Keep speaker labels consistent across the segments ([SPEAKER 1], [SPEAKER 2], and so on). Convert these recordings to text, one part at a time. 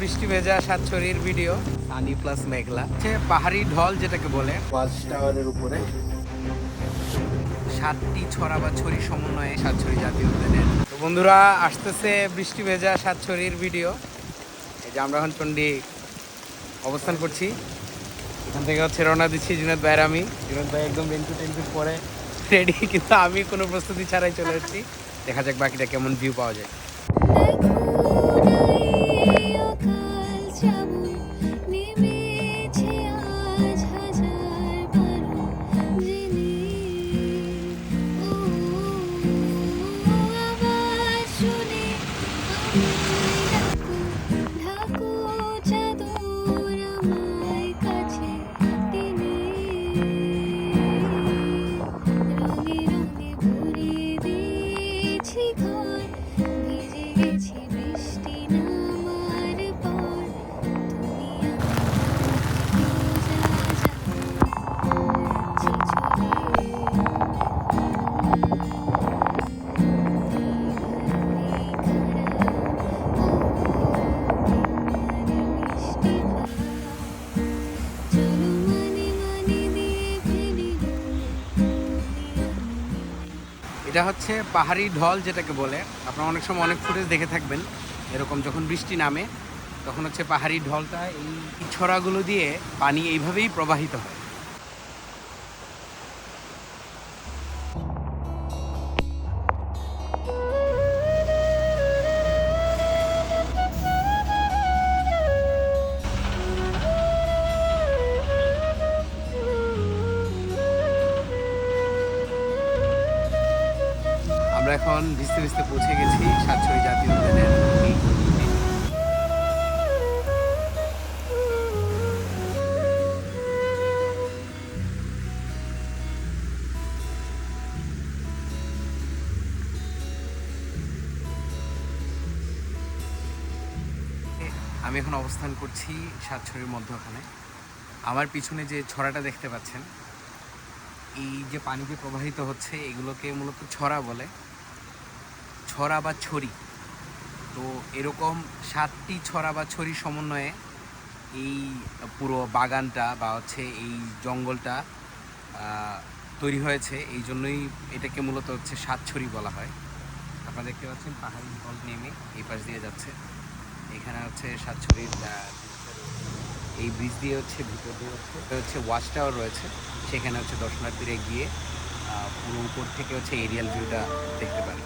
[SPEAKER 1] বৃষ্টি ভেজা সাতছড়ির video, Sunny plus মেঘলা। পাহাড়ি ঢল যেটাকে বলে, ওয়াচ টাওয়ারের উপরে 7টি ছড়া বা ছড়ি সমন্বয়ে সাতছড়ি জাতীয় উদ্যানের। তো বন্ধুরা, আসতেছে বৃষ্টি ভেজা সাতছড়ির ভিডিও। এই যে আমরা এখন চন্ডী অবস্থান করছি, এখান থেকে রওনা দিচ্ছি জুনাদ ভাইয়ের আমি। জুনাদ ভাই একদম রেনকোট পরে রেডি, কিন্তু আমি কোনো প্রস্তুতি ছাড়াই চলে এসেছি। দেখা যাক বাকিটা কেমন ভিউ পাওয়া যায়। এটা হচ্ছে পাহাড়ি ঢল যেটাকে বলে। আপনারা অনেক সময় অনেক ফুটেজ দেখে থাকবেন, এরকম যখন বৃষ্টি নামে তখন পাহাড়ি ঢলটা এই ছড়াগুলো দিয়ে পানি এইভাবেই প্রবাহিত হয়। আমরা এখন ভিজতে ভিজতে পৌঁছে গেছি সাতছড়ি জাতীয় উদ্যানের। আমি এখন অবস্থান করছি সাতছড়ির মধ্যখানে। আমার পিছনে যে ছড়াটা দেখতে পাচ্ছেন, এই যে পানি যে প্রবাহিত হচ্ছে এগুলোকে মূলত ছড়া বলে, ছড়া বা ছড়ি। তো এরকম 7টি ছড়া বা ছড়ি সমন্বয়ে এই পুরো বাগানটা বা এই জঙ্গলটা তৈরি হয়েছে। এই জন্যই এটাকে মূলত সাতছড়ি বলা হয়। আপনারা দেখতে পাচ্ছেন পাহাড়ি ঢল নেমে এই পাশ দিয়ে যাচ্ছে। এখানে সাতছড়ির এই ব্রিজ দিয়ে ভিতর দিয়ে ওয়াচ টাওয়ার রয়েছে, সেখানে দর্শনার্থীরা গিয়ে পুরো উপর থেকে এরিয়াল ভিউটা দেখতে পারে।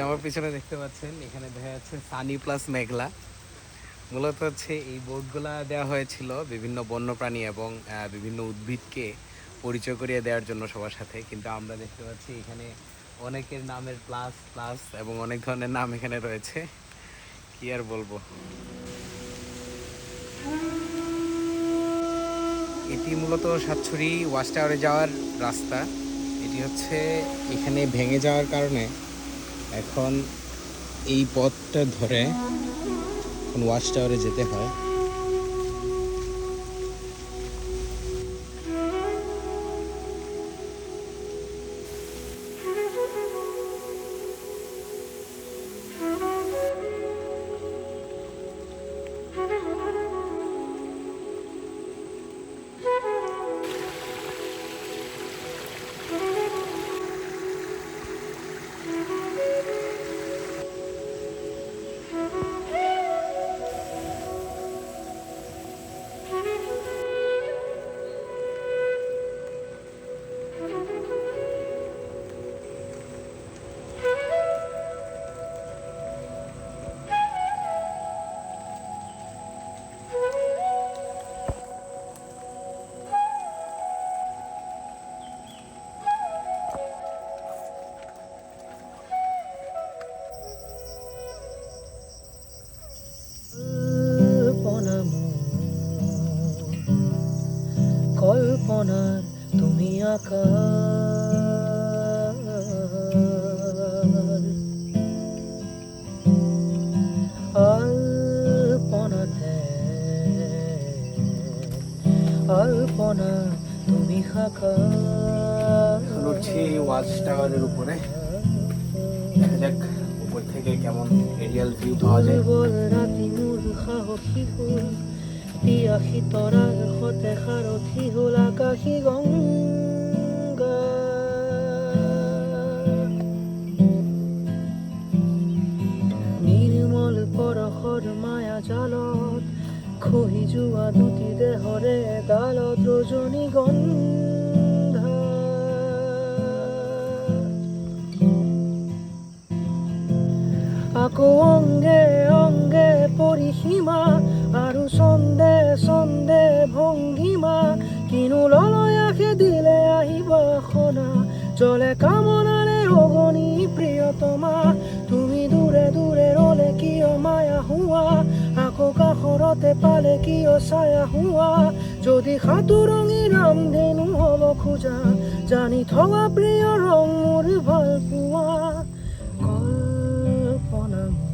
[SPEAKER 1] আমার পিছনে দেখতে পাচ্ছেন, এখানে দেখা যাচ্ছে সানি প্লাস মেঘলা। মূলত এই বোর্ডগুলা দেওয়া হয়েছিল বিভিন্ন বন্যপ্রাণী এবং বিভিন্ন উদ্ভিদকে পরিচয় করিয়ে দেওয়ার জন্য সবার সাথে। কিন্তু আমরা দেখতে পাচ্ছি এখানে অনেকের নামের প্লাস প্লাস এবং অনেক ধরনের নাম এখানে রয়েছে, কি আর বলবো। এটি মূলত সাতছড়ি ওয়াচ টাওয়ারে যাওয়ার রাস্তা। এটি এখানে ভেঙে যাওয়ার কারণে এখন এই পথটা ধরে ওয়াচ টাওয়ারে যেতে হয়।
[SPEAKER 2] আকার আলপনাতে আলপনা তুমি সাকার
[SPEAKER 1] উঠছি ওয়াচ টাওয়ারের উপরে, দেখা যাক উপর থেকে কেমন এরিয়াল ভিউ পাওয়া যায়।
[SPEAKER 2] দুর্বল রাতি মোৰ সাহসী হল পিয়াসী তৰাৰ সতে সাৰথি হল আকাশী গংগা নিৰ্মল পৰশৰ মায়া জালত খহি যোৱা দুটি দেহৰে এডালত ৰজনীগন্ধা আকৌ অংগে অংগে পৰিসীমা আৰু ছন্দে ছন্দে ভংগীমা কিনো ললয়াসে দিলে আহিব সনা জলে কামনাৰে অগণি প্ৰিয়তমা তুমি দূৰে দূৰে ৰলে কিয় মায়া হোৱা আকৌ কাষৰতে পালে কিয় ছায়া হোৱা যদি সাঁতোৰঙি ৰামধেনু হ'ব খোজা জানি থকা প্ৰিয় ৰং মোৰ ভাল পোৱা কল্পনা মোৰ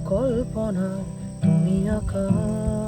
[SPEAKER 2] কল্পনা তুমি আকাশ